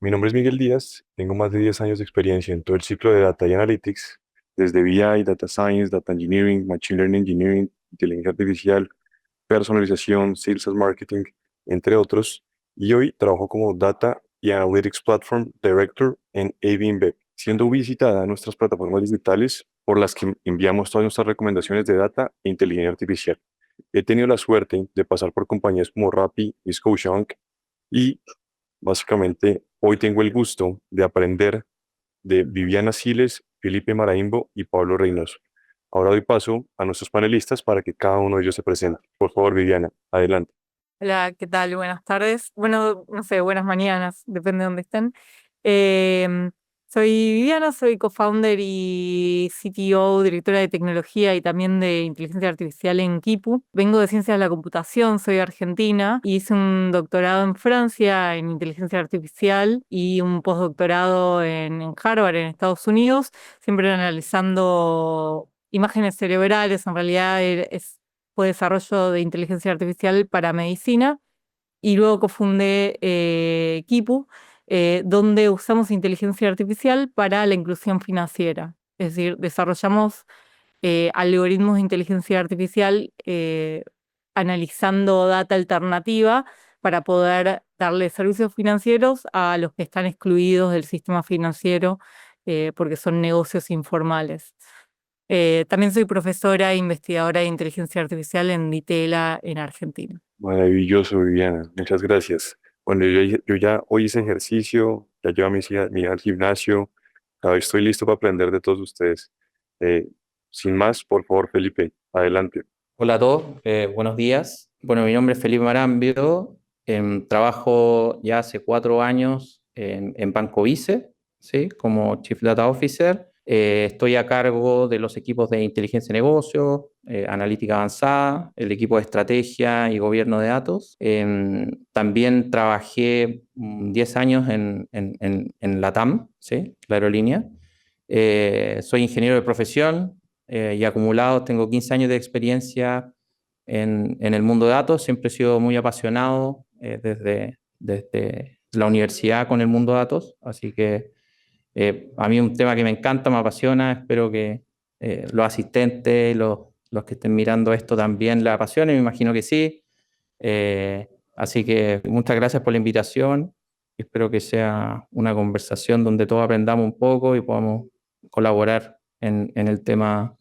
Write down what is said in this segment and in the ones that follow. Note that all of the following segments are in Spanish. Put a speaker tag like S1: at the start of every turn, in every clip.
S1: Mi nombre es Miguel Díaz, tengo más de 10 años de experiencia en todo el ciclo de Data y Analytics, desde BI, Data Science, Data Engineering, Machine Learning Engineering, inteligencia artificial, personalización, Sales and Marketing, entre otros. Y hoy trabajo como Data y Analytics Platform Director en AB InBev, siendo visitada nuestras plataformas digitales por las que enviamos todas nuestras recomendaciones de data e inteligencia artificial. He tenido la suerte de pasar por compañías como Rappi y Scotiabank y básicamente, hoy tengo el gusto de aprender de Viviana Siles, Felipe Maraimbo y Pablo Reynoso. Ahora doy paso a nuestros panelistas para que cada uno de ellos se presente. Por favor, Viviana, adelante.
S2: Hola, ¿qué tal? Buenas tardes. Bueno, no sé, buenas mañanas, depende de dónde estén. Em, Soy Viviana, soy co-founder y CTO, directora de tecnología y también de inteligencia artificial en Kipu. Vengo de ciencias de la computación, soy argentina y hice un doctorado en Francia en inteligencia artificial y un postdoctorado en Harvard, en Estados Unidos, siempre analizando imágenes cerebrales. En realidad fue desarrollo de inteligencia artificial para medicina y luego cofundé Kipu, donde usamos inteligencia artificial para la inclusión financiera. Es decir, desarrollamos algoritmos de inteligencia artificial analizando data alternativa para poder darle servicios financieros a los que están excluidos del sistema financiero porque son negocios informales. También soy profesora e investigadora de inteligencia artificial en Ditela, en Argentina.
S1: Maravilloso, Viviana. Muchas gracias. Bueno, yo ya hoy hice ejercicio, ya llevo a mi hija al gimnasio. Ahora estoy listo para aprender de todos ustedes. Eh, Sin más, por favor, Felipe, adelante.
S3: Hola a todos, buenos días. Bueno, mi nombre es Felipe Marambio, trabajo ya hace 4 años en Banco Vice, ¿sí? Como Chief Data Officer. Estoy a cargo de los equipos de inteligencia de negocio, analítica avanzada, el equipo de estrategia y gobierno de datos. También trabajé 10 años en LATAM, ¿sí? La aerolínea. Soy ingeniero de profesión y acumulado tengo 15 años de experiencia en el mundo de datos. Siempre he sido muy apasionado desde la universidad con el mundo de datos, así que a mí es un tema que me encanta, me apasiona. Espero que los asistentes, los que estén mirando esto también les apasione, me imagino que sí. Así que muchas gracias por la invitación. Espero que sea una conversación donde todos aprendamos un poco y podamos colaborar en el tema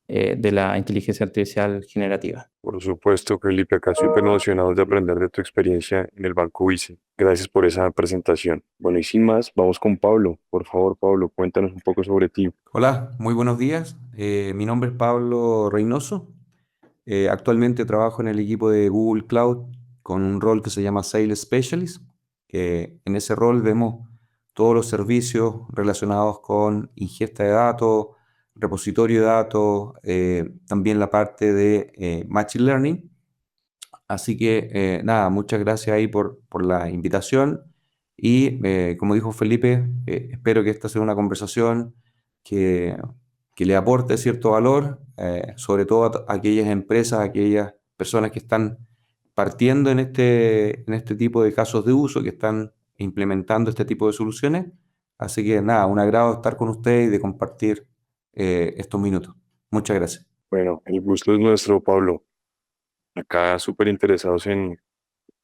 S3: de la inteligencia artificial generativa.
S1: Por supuesto, Felipe, acá súper emocionado de aprender de tu experiencia en el Banco Vice. Gracias por esa presentación. Bueno, y sin más, vamos con Pablo. Por favor, Pablo, cuéntanos un poco sobre ti.
S4: Hola, muy buenos días. Mi nombre es Pablo Reynoso. Actualmente trabajo en el equipo de Google Cloud con un rol que se llama Sales Specialist, que en ese rol vemos todos los servicios relacionados con ingesta de datos, repositorio de datos, también la parte de Machine Learning. Así que nada, muchas gracias ahí por la invitación y como dijo Felipe, espero que esta sea una conversación que, que le aporte cierto valor, sobre todo a aquellas empresas, a aquellas personas que están partiendo en este tipo de casos de uso, que están implementando este tipo de soluciones. Así que nada, un agrado estar con ustedes y de compartir estos minutos. Muchas gracias.
S1: Bueno, el gusto es nuestro, Pablo. Acá súper interesados en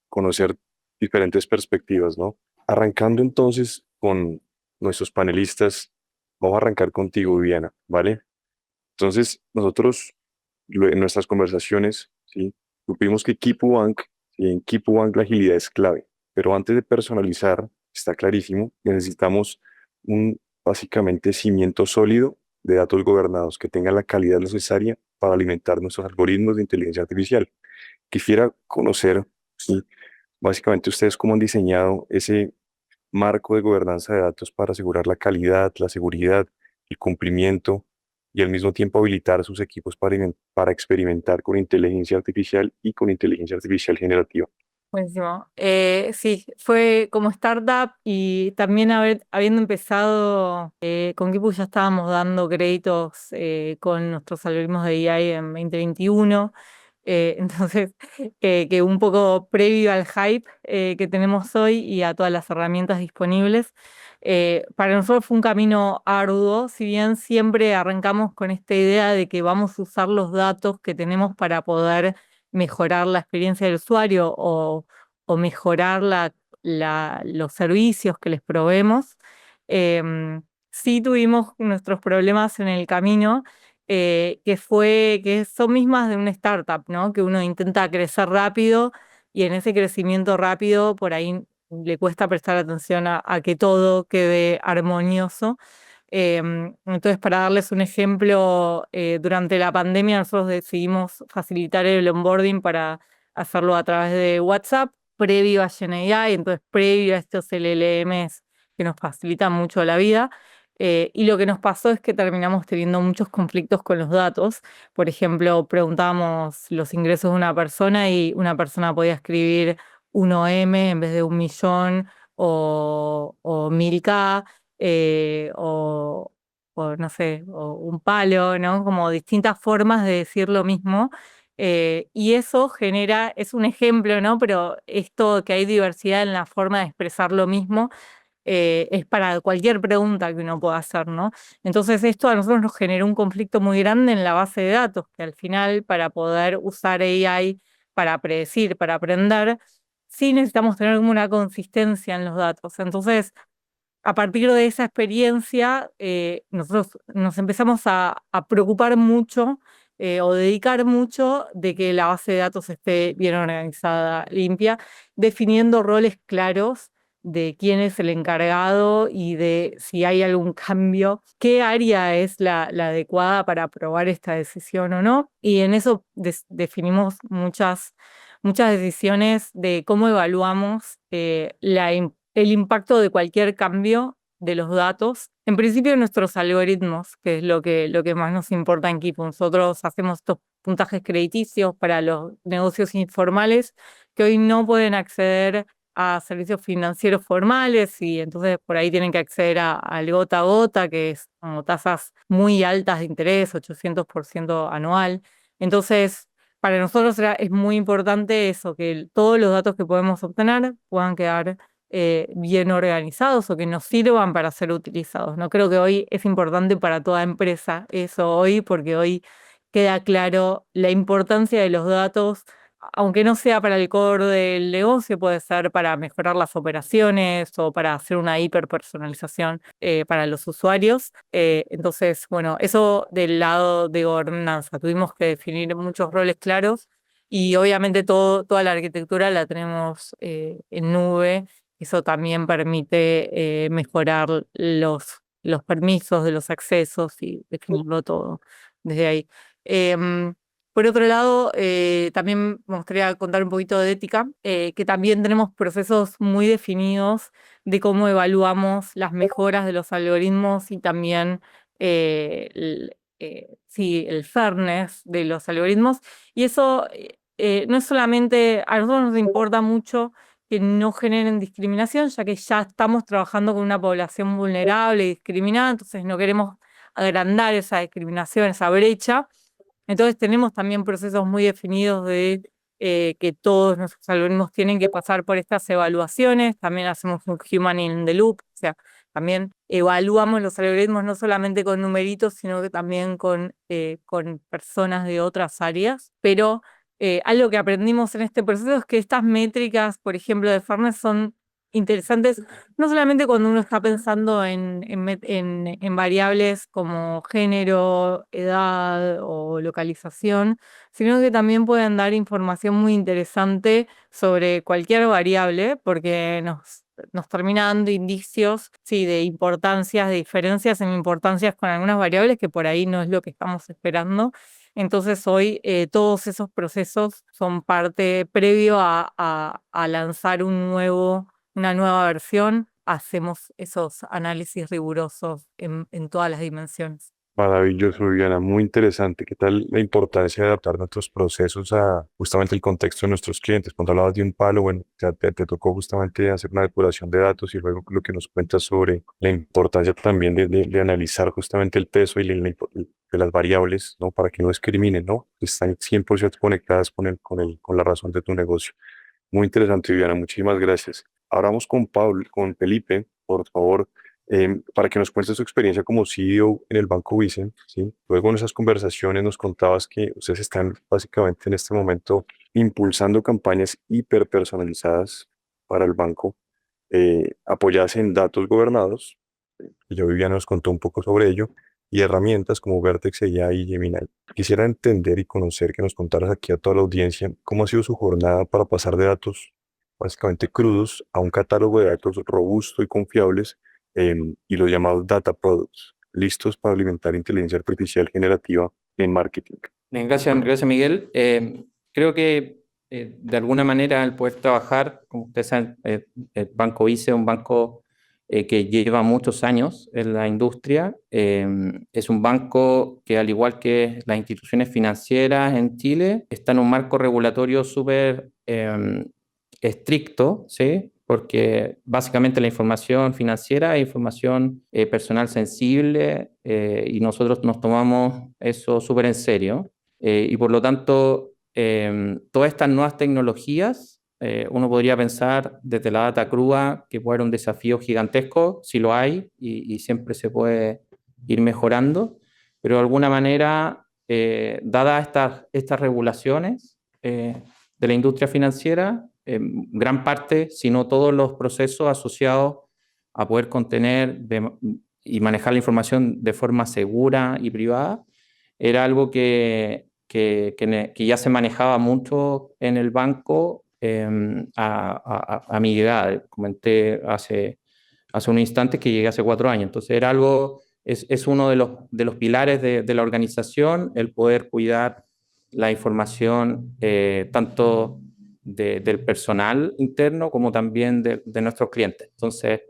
S1: conocer diferentes perspectivas, ¿no? Arrancando entonces con nuestros panelistas, vamos a arrancar contigo, Viviana, ¿vale? Entonces, nosotros en nuestras conversaciones, ¿sí? Supimos que Kipu Bank, y en Kipu Bank la agilidad es clave, pero antes de personalizar, está clarísimo, necesitamos un básicamente cimiento sólido de datos gobernados que tengan la calidad necesaria para alimentar nuestros algoritmos de inteligencia artificial. Quisiera conocer, ¿sí? Básicamente ustedes cómo han diseñado ese marco de gobernanza de datos para asegurar la calidad, la seguridad, el cumplimiento y al mismo tiempo habilitar a sus equipos para experimentar con inteligencia artificial y con inteligencia artificial generativa.
S2: Buenísimo. Sí, fue como startup y también habiendo empezado con Kipu ya estábamos dando créditos con nuestros algoritmos de AI en 2021. Entonces, que un poco previo al hype que tenemos hoy y a todas las herramientas disponibles, para nosotros fue un camino arduo, si bien siempre arrancamos con esta idea de que vamos a usar los datos que tenemos para poder mejorar la experiencia del usuario o mejorar los servicios que les proveemos. Sí tuvimos nuestros problemas en el camino, que son mismas de una startup, ¿no? Que uno intenta crecer rápido y en ese crecimiento rápido por ahí le cuesta prestar atención a que todo quede armonioso. Entonces, para darles un ejemplo, durante la pandemia nosotros decidimos facilitar el onboarding para hacerlo a través de WhatsApp, previo a GenAI, entonces previo a estos LLMs que nos facilitan mucho la vida. Y lo que nos pasó es que terminamos teniendo muchos conflictos con los datos. Por ejemplo, preguntábamos los ingresos de una persona y una persona podía escribir 1M en vez de 1.000.000 o 1000K, o no sé, o un palo, ¿no? Como distintas formas de decir lo mismo. Y eso es un ejemplo, ¿no? Pero esto que hay diversidad en la forma de expresar lo mismo, es para cualquier pregunta que uno pueda hacer, ¿no? Entonces esto a nosotros nos generó un conflicto muy grande en la base de datos, que al final para poder usar AI para predecir, para aprender, sí necesitamos tener como una consistencia en los datos. Entonces, a partir de esa experiencia, nosotros nos empezamos a preocupar mucho o dedicar mucho de que la base de datos esté bien organizada, limpia, definiendo roles claros de quién es el encargado y de si hay algún cambio, qué área es la adecuada para aprobar esta decisión o no. Y en eso definimos muchas decisiones de cómo evaluamos el impacto de cualquier cambio de los datos. En principio, nuestros algoritmos, que es lo que más nos importa en Keep. Nosotros hacemos estos puntajes crediticios para los negocios informales que hoy no pueden acceder a servicios financieros formales y entonces por ahí tienen que acceder al gota a gota, que es como tasas muy altas de interés, 800% anual. Entonces, para nosotros es muy importante eso, que todos los datos que podemos obtener puedan quedar bien organizados o que nos sirvan para ser utilizados. No creo que hoy es importante para toda empresa eso hoy, porque hoy queda claro la importancia de los datos, aunque no sea para el core del negocio, puede ser para mejorar las operaciones o para hacer una hiperpersonalización para los usuarios. Entonces, bueno, eso del lado de gobernanza, tuvimos que definir muchos roles claros y obviamente toda la arquitectura la tenemos en nube. Eso también permite mejorar los permisos de los accesos y definirlo todo desde ahí. Por otro lado, también me gustaría contar un poquito de ética, que también tenemos procesos muy definidos de cómo evaluamos las mejoras de los algoritmos y también sí, el fairness de los algoritmos. Y eso no es solamente, a nosotros nos importa mucho que no generen discriminación, ya que ya estamos trabajando con una población vulnerable y discriminada, entonces no queremos agrandar esa discriminación, esa brecha. Entonces tenemos también procesos muy definidos de que todos nuestros algoritmos tienen que pasar por estas evaluaciones. También hacemos un human in the loop, o sea, también evaluamos los algoritmos no solamente con numeritos, sino que también con personas de otras áreas. Pero algo que aprendimos en este proceso es que estas métricas, por ejemplo, de fairness son interesantes no solamente cuando uno está pensando en variables como género, edad o localización, sino que también pueden dar información muy interesante sobre cualquier variable, porque nos termina dando indicios, sí, de importancias, de diferencias en importancias con algunas variables que por ahí no es lo que estamos esperando. Entonces hoy todos esos procesos son parte previo a lanzar una nueva versión, hacemos esos análisis rigurosos en todas las dimensiones.
S1: Maravilloso, Viviana, muy interesante. ¿Qué tal la importancia de adaptar nuestros procesos a justamente el contexto de nuestros clientes? Cuando hablabas de un palo, bueno, ya te tocó justamente hacer una depuración de datos y luego lo que nos cuentas sobre la importancia también de analizar justamente el peso y de las variables, ¿no? Para que no discriminen, ¿no? Están 100% conectadas con la razón de tu negocio. Muy interesante, Viviana, muchísimas gracias. Ahora vamos con con Felipe, por favor, para que nos cuente su experiencia como CEO en el Banco Vice, ¿sí? Luego en esas conversaciones nos contabas que ustedes están básicamente en este momento impulsando campañas hiperpersonalizadas para el banco, apoyadas en datos gobernados, y ya Viviana nos contó un poco sobre ello, y herramientas como Vertex AI y Gemini. Quisiera entender y conocer, que nos contaras aquí a toda la audiencia cómo ha sido su jornada para pasar de datos básicamente crudos a un catálogo de datos robusto y confiables, y los llamados data products, listos para alimentar inteligencia artificial generativa en marketing.
S3: Bien, gracias Miguel. Creo que de alguna manera el poder trabajar, como ustedes saben, el Banco Vice es un banco que lleva muchos años en la industria. Es un banco que, al igual que las instituciones financieras en Chile, está en un marco regulatorio súper estricto, ¿sí? Porque básicamente la información financiera es información personal sensible, y nosotros nos tomamos eso súper en serio. Y por lo tanto, todas estas nuevas tecnologías, uno podría pensar desde la data cruda que puede ser un desafío gigantesco, si lo hay, y siempre se puede ir mejorando, pero de alguna manera, dadas estas regulaciones de la industria financiera, gran parte, si no todos los procesos asociados a poder contener y manejar la información de forma segura y privada, era algo que ya se manejaba mucho en el banco a mi edad. Comenté hace un instante que llegué hace 4 años. Entonces era algo, es uno de los pilares de la organización, el poder cuidar la información tanto del personal interno como también de nuestros clientes. Entonces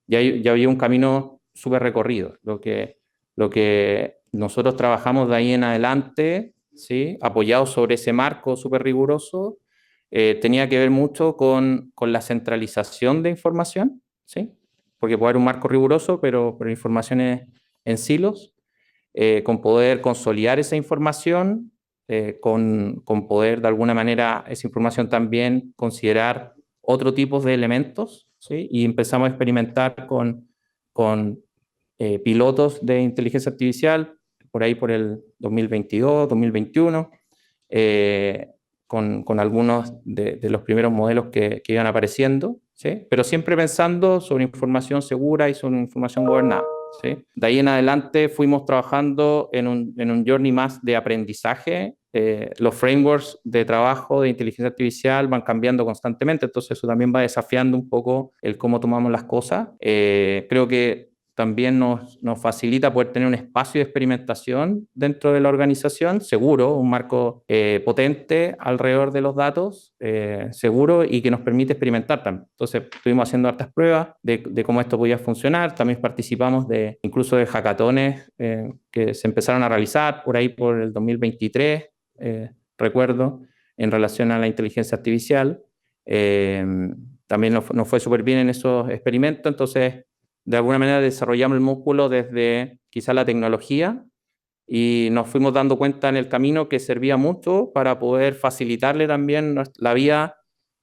S3: ya había un camino súper recorrido. Lo que nosotros trabajamos de ahí en adelante, ¿sí? Apoyados sobre ese marco súper riguroso, tenía que ver mucho con la centralización de información, ¿sí? Porque puede haber un marco riguroso, pero informaciones en silos, con poder consolidar esa información, con poder de alguna manera esa información también considerar otro tipo de elementos, ¿sí? Y empezamos a experimentar con pilotos de inteligencia artificial por ahí por el 2022, 2021, con algunos de los primeros modelos que iban apareciendo, ¿sí? Pero siempre pensando sobre información segura y sobre información gobernada, ¿sí? De ahí en adelante fuimos trabajando en un journey más de aprendizaje. Los frameworks de trabajo de inteligencia artificial van cambiando constantemente, entonces eso también va desafiando un poco el cómo tomamos las cosas. Creo que también nos facilita poder tener un espacio de experimentación dentro de la organización, seguro, un marco potente alrededor de los datos, seguro, y que nos permite experimentar también. Entonces, estuvimos haciendo hartas pruebas de cómo esto podía funcionar. También participamos incluso de hackatones que se empezaron a realizar por ahí por el 2023, recuerdo, en relación a la inteligencia artificial. También nos fue súper bien en esos experimentos. Entonces, de alguna manera desarrollamos el músculo desde quizá la tecnología, y nos fuimos dando cuenta en el camino que servía mucho para poder facilitarle también la vida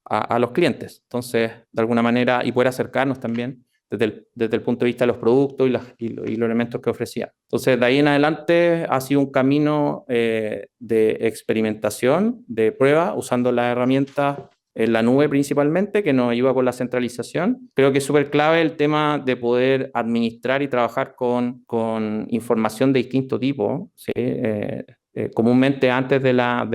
S3: a los clientes. Entonces, de alguna manera, y poder acercarnos también desde el punto de vista de los productos y los elementos que ofrecía. Entonces, de ahí en adelante ha sido un camino de experimentación, de prueba, usando las herramientas en la nube principalmente, que nos ayuda con la centralización. Creo que es súper clave el tema de poder administrar y trabajar con información de distinto tipo, ¿sí? Comúnmente antes de la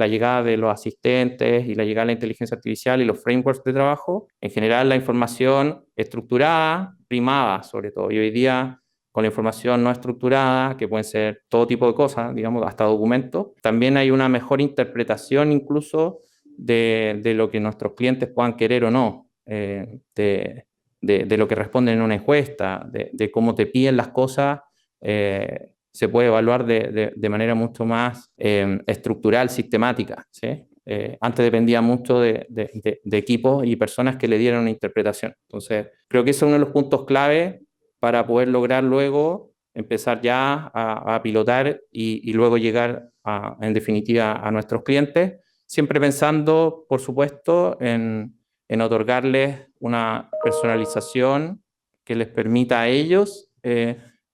S3: llegada de los asistentes y la llegada de la inteligencia artificial y los frameworks de trabajo, en general la información estructurada primaba sobre todo, y hoy día con la información no estructurada, que pueden ser todo tipo de cosas, digamos, hasta documentos, también hay una mejor interpretación incluso de lo que nuestros clientes puedan querer o no, de lo que responden en una encuesta, de cómo te piden las cosas. Se puede evaluar de manera mucho más estructural, sistemática, ¿sí? Antes dependía mucho de equipos y personas que le dieran una interpretación. Entonces, creo que ese es uno de los puntos clave para poder lograr luego empezar ya a pilotar y luego llegar en definitiva a nuestros clientes, siempre pensando, por supuesto, en otorgarles una personalización que les permita a ellos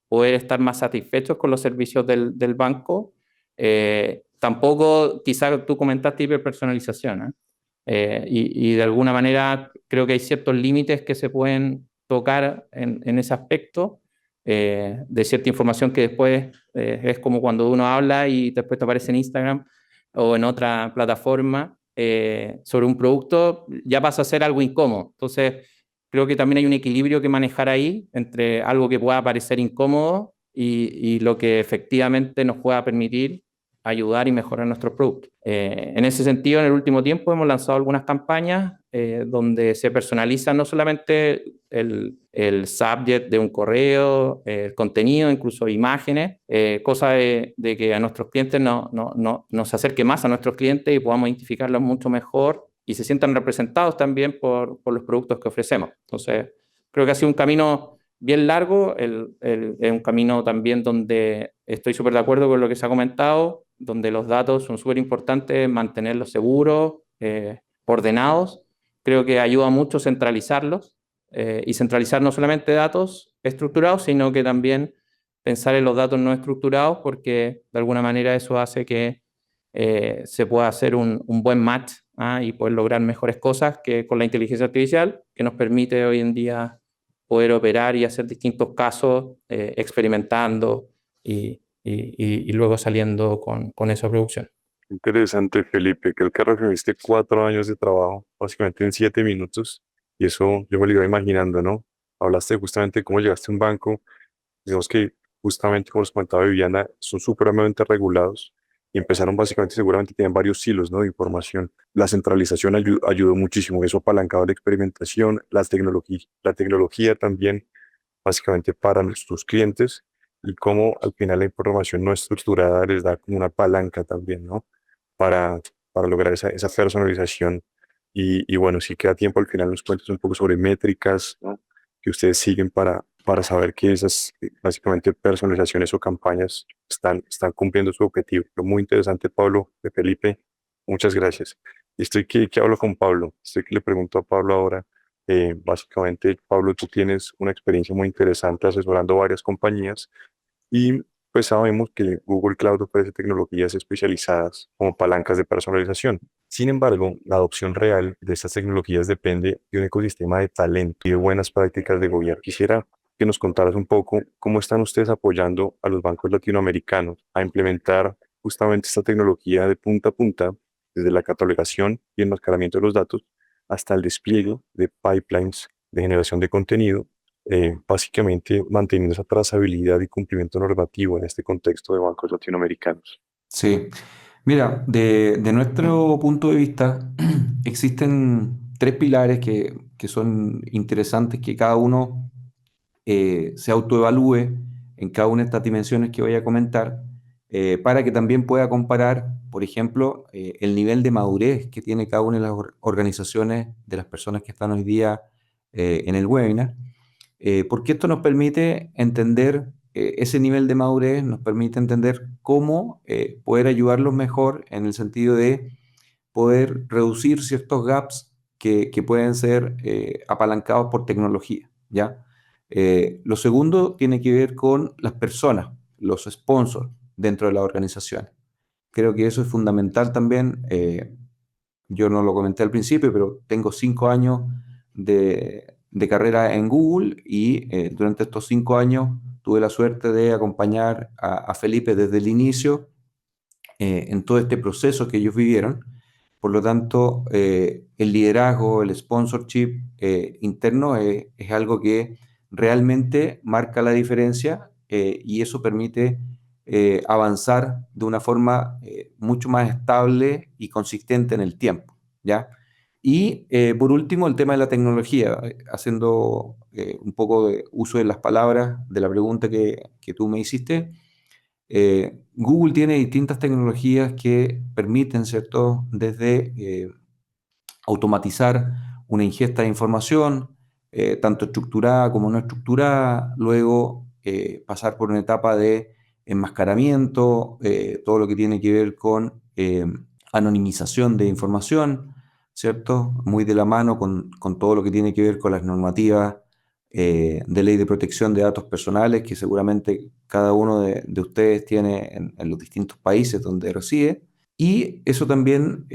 S3: poder estar más satisfechos con los servicios del banco. Tampoco, quizás tú comentaste hiperpersonalización, ¿eh? Y de alguna manera creo que hay ciertos límites que se pueden tocar en ese aspecto, de cierta información que después es como cuando uno habla y después te aparece en Instagram o en otra plataforma sobre un producto, ya pasa a ser algo incómodo. Entonces, creo que también hay un equilibrio que manejar ahí entre algo que pueda parecer incómodo y lo que efectivamente nos pueda permitir ayudar y mejorar nuestros productos. En ese sentido, en el último tiempo hemos lanzado algunas campañas donde se personaliza no solamente el subject de un correo, el contenido, incluso imágenes, cosa de que a nuestros clientes nos acerque más a nuestros clientes y podamos identificarlos mucho mejor y se sientan representados también por los productos que ofrecemos. Entonces, creo que ha sido un camino bien largo, es un camino también donde estoy súper de acuerdo con lo que se ha comentado, donde los datos son súper importantes, mantenerlos seguros, ordenados. Creo que ayuda mucho centralizarlos y centralizar no solamente datos estructurados, sino que también pensar en los datos no estructurados, porque de alguna manera eso hace que se pueda hacer un buen match y poder lograr mejores cosas que con la inteligencia artificial, que nos permite hoy en día poder operar y hacer distintos casos, experimentando y luego saliendo con esa producción.
S1: Interesante, Felipe. Creo que resumiste 4 años de trabajo, básicamente en 7 minutos, y eso yo me lo iba imaginando, ¿no? Hablaste justamente de cómo llegaste a un banco. Digamos que justamente como les comentaba Viviana, son supremamente regulados y empezaron básicamente, seguramente tienen varios silos, ¿no?, de información. La centralización ayudó muchísimo, eso apalancaba la experimentación, la tecnología también, básicamente para nuestros clientes, y cómo al final la información no estructurada les da como una palanca también, ¿no? Para, para lograr esa personalización. Y bueno, si queda tiempo, al final nos cuentas un poco sobre métricas, ¿no?, que ustedes siguen para saber que esas básicamente personalizaciones o campañas están cumpliendo su objetivo. Pero muy interesante, Pablo, de Felipe. Muchas gracias. Y estoy que hablo con Pablo. Estoy que le pregunto a Pablo ahora. Básicamente, Pablo, tú tienes una experiencia muy interesante asesorando varias compañías y pues sabemos que Google Cloud ofrece tecnologías especializadas como palancas de personalización. Sin embargo, la adopción real de estas tecnologías depende de un ecosistema de talento y de buenas prácticas de gobierno. Quisiera que nos contaras un poco cómo están ustedes apoyando a los bancos latinoamericanos a implementar justamente esta tecnología de punta a punta, desde la catalogación y enmascaramiento de los datos hasta el despliegue de pipelines de generación de contenido, básicamente manteniendo esa trazabilidad y cumplimiento normativo en este contexto de bancos latinoamericanos.
S4: Sí, mira, de nuestro punto de vista, existen tres pilares que son interesantes, que cada uno se autoevalúe en cada una de estas dimensiones que voy a comentar, para que también pueda comparar, por ejemplo, el nivel de madurez que tiene cada una de las organizaciones de las personas que están hoy día en el webinar, porque esto nos permite entender ese nivel de madurez, nos permite entender cómo poder ayudarlos mejor en el sentido de poder reducir ciertos gaps que pueden ser apalancados por tecnología, ¿ya? Lo segundo tiene que ver con las personas, los sponsors dentro de la organización. Creo que eso es fundamental también. Yo no lo comenté al principio, pero tengo 5 años de carrera en Google y durante estos 5 años tuve la suerte de acompañar a Felipe desde el inicio en todo este proceso que ellos vivieron. Por lo tanto, el liderazgo, el sponsorship interno es algo que realmente marca la diferencia y eso permite avanzar de una forma mucho más estable y consistente en el tiempo, ¿ya? Y por último, el tema de la tecnología, haciendo un poco de uso de las palabras de la pregunta que tú me hiciste. Google tiene distintas tecnologías que permiten, ¿cierto?, desde automatizar una ingesta de información, tanto estructurada como no estructurada, luego pasar por una etapa de enmascaramiento, todo lo que tiene que ver con anonimización de información, ¿cierto? Muy de la mano con todo lo que tiene que ver con las normativas de ley de protección de datos personales que seguramente cada uno de ustedes tiene en los distintos países donde reside. Y eso también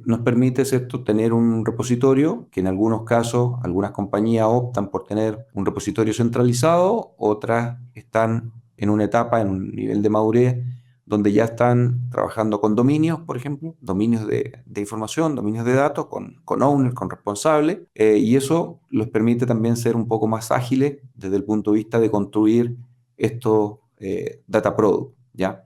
S4: nos permite, ¿cierto?, tener un repositorio que en algunos casos, algunas compañías optan por tener un repositorio centralizado, otras están en una etapa, en un nivel de madurez, donde ya están trabajando con dominios, por ejemplo, dominios de información, dominios de datos, con owner, con responsable, y eso les permite también ser un poco más ágiles desde el punto de vista de construir estos data products, ¿ya?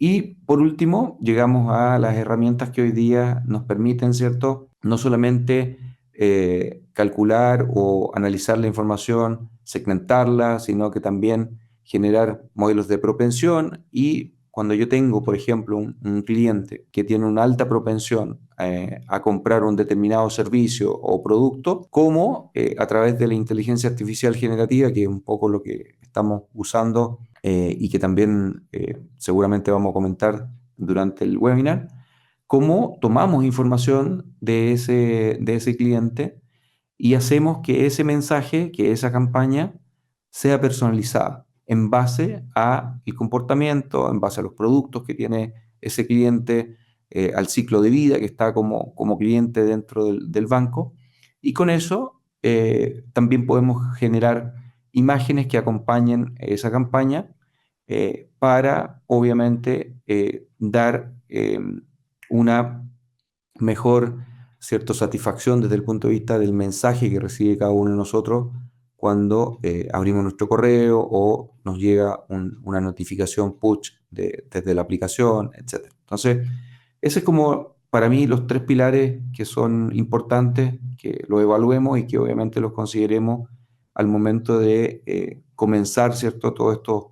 S4: Y por último, llegamos a las herramientas que hoy día nos permiten, ¿cierto? No solamente calcular o analizar la información, segmentarla, sino que también generar modelos de propensión y cuando yo tengo, por ejemplo, un cliente que tiene una alta propensión a comprar un determinado servicio o producto, como a través de la inteligencia artificial generativa, que es un poco lo que estamos usando y que también seguramente vamos a comentar durante el webinar, cómo tomamos información de ese cliente y hacemos que ese mensaje, que esa campaña sea personalizada en base a el comportamiento, en base a los productos que tiene ese cliente, al ciclo de vida que está como cliente dentro del banco. Y con eso también podemos generar imágenes que acompañen esa campaña para, obviamente, dar una mejor, ¿cierto?, satisfacción desde el punto de vista del mensaje que recibe cada uno de nosotros cuando abrimos nuestro correo o nos llega una notificación push desde la aplicación, etc. Entonces, ese es como para mí los tres pilares que son importantes, que lo evaluemos y que obviamente los consideremos al momento de comenzar, ¿cierto?, todas estas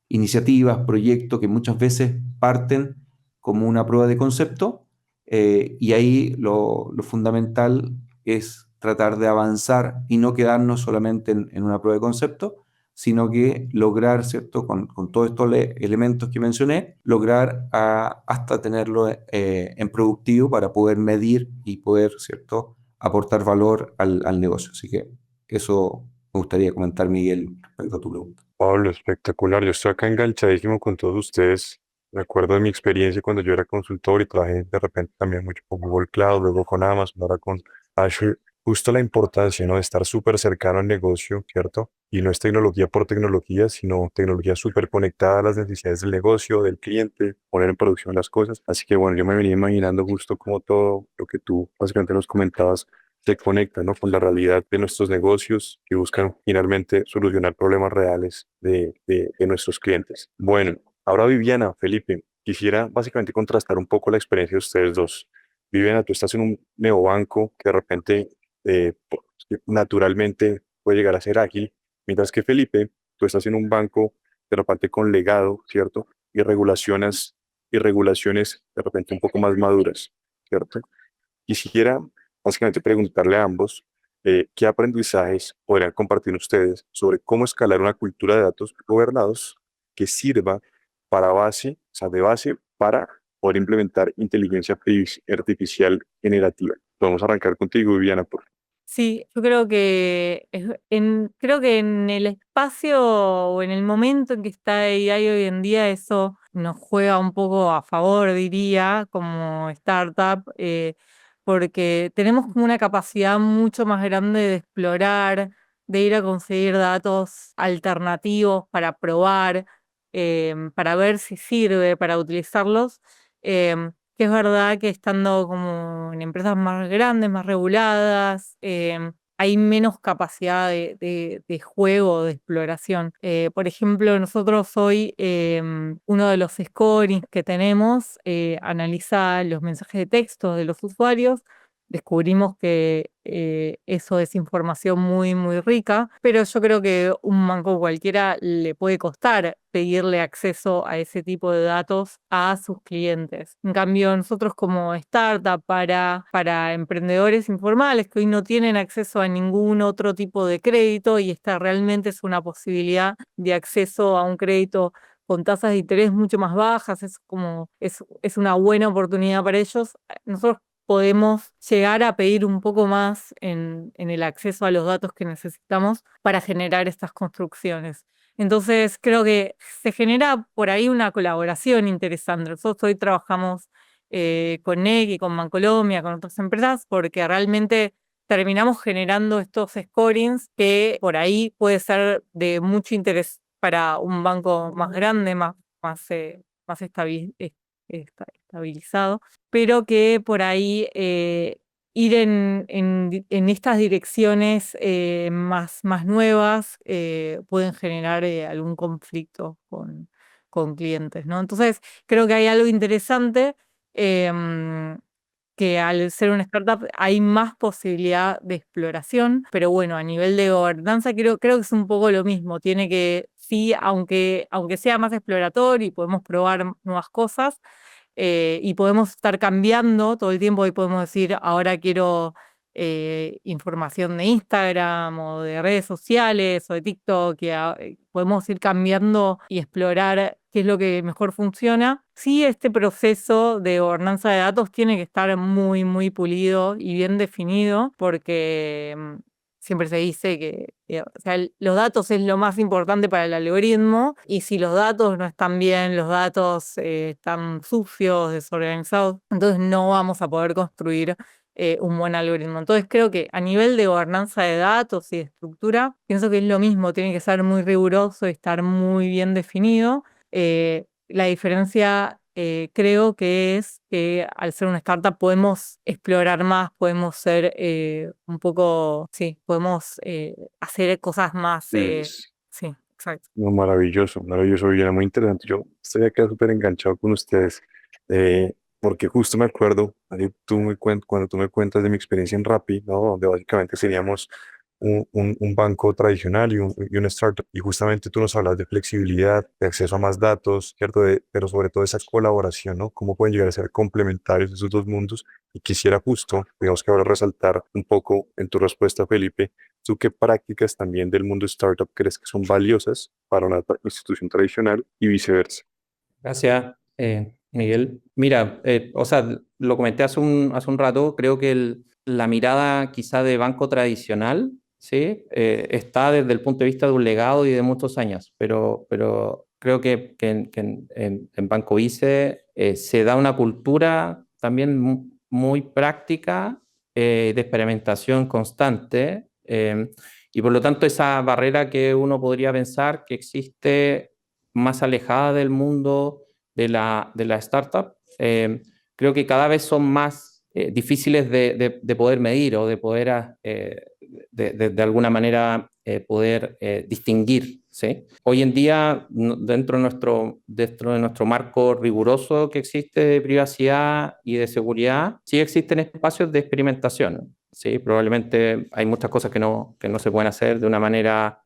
S4: iniciativas, proyectos que muchas veces parten como una prueba de concepto y ahí lo fundamental es tratar de avanzar y no quedarnos solamente en una prueba de concepto, sino que lograr, ¿cierto?, con todos estos elementos que mencioné, lograr hasta tenerlo en productivo para poder medir y poder, ¿cierto?, aportar valor al negocio. Así que eso me gustaría comentar, Miguel, respecto a tu pregunta.
S1: Pablo, espectacular. Yo estoy acá enganchadísimo con todos ustedes. Me acuerdo de mi experiencia cuando yo era consultor y trabajé de repente también mucho con Google Cloud, luego con Amazon, ahora con Azure. Justo la importancia, ¿no?, de estar súper cercano al negocio, ¿cierto? Y no es tecnología por tecnología, sino tecnología súper conectada a las necesidades del negocio, del cliente, poner en producción las cosas. Así que bueno, yo me venía imaginando justo como todo lo que tú básicamente nos comentabas se conecta, ¿no?, con la realidad de nuestros negocios que buscan finalmente solucionar problemas reales de nuestros clientes. Bueno, ahora Viviana, Felipe, quisiera básicamente contrastar un poco la experiencia de ustedes dos. Viviana, tú estás en un neobanco que de repente naturalmente puede llegar a ser ágil, mientras que Felipe, tú estás en un banco de repente con legado, ¿cierto? Y regulaciones de repente un poco más maduras, ¿cierto? Quisiera básicamente preguntarle a ambos qué aprendizajes podrían compartir ustedes sobre cómo escalar una cultura de datos gobernados que sirva para base, o sea, de base para poder implementar inteligencia artificial generativa. Vamos a arrancar contigo, Viviana, por favor.
S2: Sí, yo creo que creo que en el espacio o en el momento en que está AI hoy en día, eso nos juega un poco a favor, diría, como startup, porque tenemos como una capacidad mucho más grande de explorar, de ir a conseguir datos alternativos para probar, para ver si sirve, para utilizarlos. Que es verdad que estando como en empresas más grandes, más reguladas, hay menos capacidad de juego, de exploración. Por ejemplo, nosotros hoy uno de los scorings que tenemos analiza los mensajes de texto de los usuarios descubrimos que eso es información muy, muy rica, pero yo creo que un banco cualquiera le puede costar pedirle acceso a ese tipo de datos a sus clientes. En cambio, nosotros como startup para emprendedores informales que hoy no tienen acceso a ningún otro tipo de crédito, y esta realmente es una posibilidad de acceso a un crédito con tasas de interés mucho más bajas, es una buena oportunidad para ellos. Nosotros podemos llegar a pedir un poco más en el acceso a los datos que necesitamos para generar estas construcciones. Entonces, creo que se genera por ahí una colaboración interesante. Nosotros hoy trabajamos con NEC y con Bancolombia, con otras empresas, porque realmente terminamos generando estos scorings que por ahí puede ser de mucho interés para un banco más grande, más estabilizado, pero que por ahí ir en estas direcciones más nuevas pueden generar algún conflicto con clientes, ¿no? Entonces, creo que hay algo interesante, que al ser una startup hay más posibilidad de exploración, pero bueno, a nivel de gobernanza creo que es un poco lo mismo. Tiene que, sí, aunque sea más exploratorio y podemos probar nuevas cosas, y podemos estar cambiando todo el tiempo, y podemos decir, ahora quiero información de Instagram o de redes sociales o de TikTok, podemos ir cambiando y explorar qué es lo que mejor funciona. Sí, este proceso de gobernanza de datos tiene que estar muy, muy pulido y bien definido, porque siempre se dice que o sea, los datos es lo más importante para el algoritmo, y si los datos no están bien, los datos están sucios, desorganizados, entonces no vamos a poder construir un buen algoritmo. Entonces creo que a nivel de gobernanza de datos y de estructura, pienso que es lo mismo, tiene que ser muy riguroso y estar muy bien definido. La diferencia creo que es que al ser una startup podemos explorar más, podemos ser un poco, sí, podemos hacer cosas más, sí, exacto.
S1: No, maravilloso, maravilloso, Viviana, muy interesante. Yo estoy acá súper enganchado con ustedes, porque justo me acuerdo, ahí cuando tú me cuentas de mi experiencia en Rappi, ¿no? Donde básicamente seríamos un banco tradicional y una startup, y justamente tú nos hablas de flexibilidad, de acceso a más datos, ¿cierto? Pero sobre todo esa colaboración, ¿no? Cómo pueden llegar a ser complementarios esos dos mundos. Y quisiera justo, digamos que ahora resaltar un poco en tu respuesta, Felipe. ¿Tú qué prácticas también del mundo startup crees que son valiosas para una institución tradicional y viceversa?
S3: Gracias, Miguel. Mira, o sea, lo comenté hace un rato, creo que la mirada quizá de banco tradicional, ¿sí? Está desde el punto de vista de un legado y de muchos años, pero creo que en Banco Vice se da una cultura también muy práctica, de experimentación constante, y por lo tanto esa barrera que uno podría pensar que existe más alejada del mundo de la startup, creo que cada vez son más difíciles de poder medir o de poder, de alguna manera, poder distinguir, ¿sí? Hoy en día, dentro de nuestro marco riguroso que existe de privacidad y de seguridad, sí existen espacios de experimentación, ¿sí? Probablemente hay muchas cosas que no se pueden hacer de una manera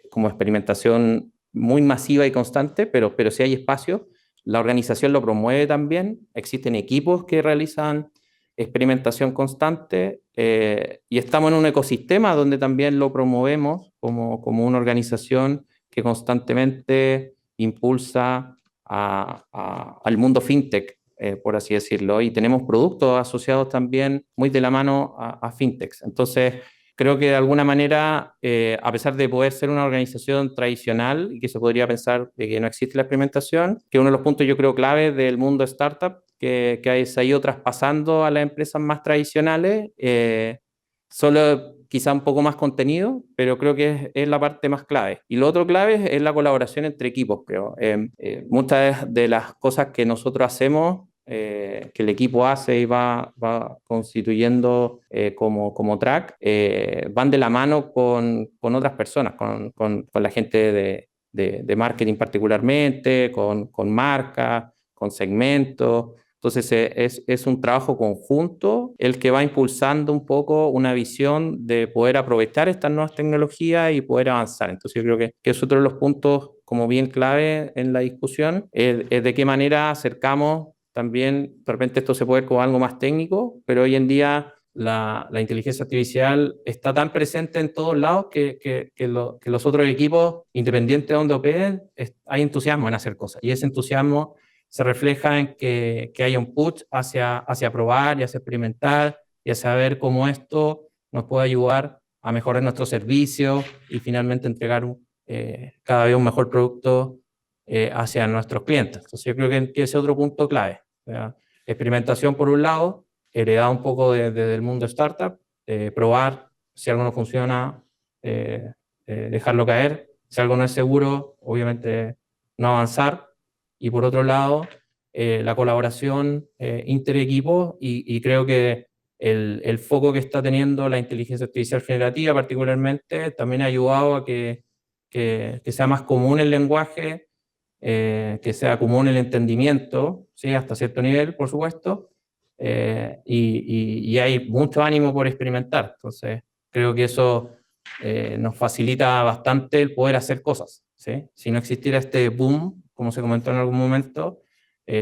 S3: como experimentación muy masiva y constante, pero sí hay espacio. La organización lo promueve también. Existen equipos que realizan experimentación constante, y estamos en un ecosistema donde también lo promovemos como una organización que constantemente impulsa al mundo fintech, por así decirlo, y tenemos productos asociados también muy de la mano a fintechs. Entonces, creo que de alguna manera, a pesar de poder ser una organización tradicional y que se podría pensar de que no existe la experimentación, que uno de los puntos yo creo clave del mundo startup que se ha ido traspasando a las empresas más tradicionales, solo quizá un poco más contenido, pero creo que es la parte más clave. Y lo otro clave es la colaboración entre equipos, creo. Muchas de las cosas que nosotros hacemos, que el equipo hace y va constituyendo como track, van de la mano con otras personas, con la gente de marketing particularmente, con marcas, con segmentos, Entonces es un trabajo conjunto el que va impulsando un poco una visión de poder aprovechar estas nuevas tecnologías y poder avanzar. Entonces yo creo que es otro de los puntos como bien clave en la discusión, es de qué manera acercamos también, de repente esto se puede ver como algo más técnico, pero hoy en día la inteligencia artificial está tan presente en todos lados que los otros equipos, independientes de donde operen, hay entusiasmo en hacer cosas. Y ese entusiasmo se refleja en que haya un push hacia probar y hacia experimentar y hacia ver cómo esto nos puede ayudar a mejorar nuestro servicio y finalmente entregar cada vez un mejor producto hacia nuestros clientes. Entonces yo creo que ese es otro punto clave. ¿Ya? Experimentación por un lado, heredada un poco del mundo startup, probar si algo no funciona, dejarlo caer, si algo no es seguro, obviamente no avanzar, y por otro lado, la colaboración interequipo y creo que el foco que está teniendo la inteligencia artificial generativa particularmente también ha ayudado a que sea más común el lenguaje, que sea común el entendimiento, ¿sí? Hasta cierto nivel, por supuesto, y hay mucho ánimo por experimentar. Entonces, creo que eso nos facilita bastante el poder hacer cosas, ¿sí? Si no existiera este boom, como se comentó en algún momento,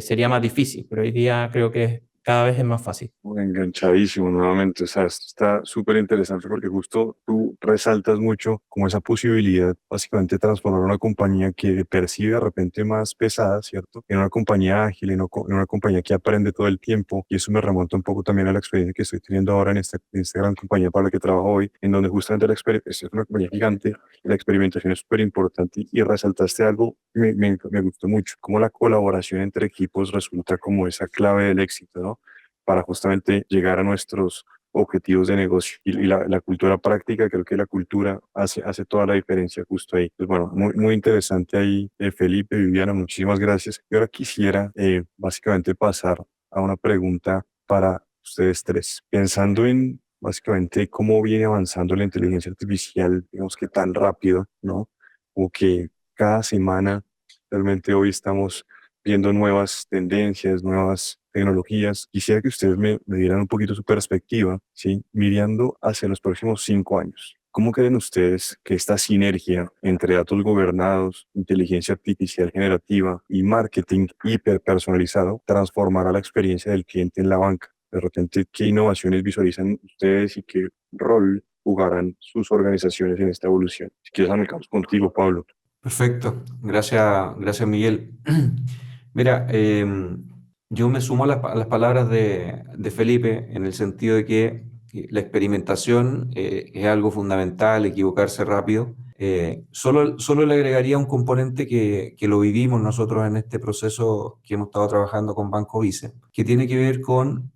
S3: sería más difícil, pero hoy día creo que cada vez es más fácil.
S1: Enganchadísimo nuevamente, o sea, esto está súper interesante porque justo tú resaltas mucho como esa posibilidad, básicamente transformar una compañía que percibe de repente más pesada, ¿cierto? En una compañía ágil, en una compañía que aprende todo el tiempo, y eso me remonta un poco también a la experiencia que estoy teniendo ahora en esta gran compañía para la que trabajo hoy, en donde justamente es una compañía gigante, la experimentación es súper importante y resaltaste algo que me gustó mucho, cómo la colaboración entre equipos resulta como esa clave del éxito, ¿no? Para justamente llegar a nuestros objetivos de negocio. Y la cultura práctica, creo que la cultura hace toda la diferencia justo ahí. Pues bueno, muy interesante ahí, Felipe, Viviana, muchísimas gracias. Y ahora quisiera básicamente pasar a una pregunta para ustedes tres. Pensando en básicamente cómo viene avanzando la inteligencia artificial, digamos que tan rápido, ¿no? O que cada semana, realmente hoy estamos viendo nuevas tendencias, nuevas tecnologías. Quisiera que ustedes me dieran un poquito su perspectiva, ¿sí? Mirando hacia los próximos 5 años. ¿Cómo creen ustedes que esta sinergia entre datos gobernados, inteligencia artificial generativa y marketing hiperpersonalizado transformará la experiencia del cliente en la banca? De repente, ¿qué innovaciones visualizan ustedes y qué rol jugarán sus organizaciones en esta evolución? Si quieres, arrancamos contigo, Pablo.
S4: Perfecto, gracias Miguel. Mira, yo me sumo a las palabras de Felipe en el sentido de que la experimentación es algo fundamental, equivocarse rápido. Solo le agregaría un componente que lo vivimos nosotros en este proceso que hemos estado trabajando con Banco Vice, que tiene que ver con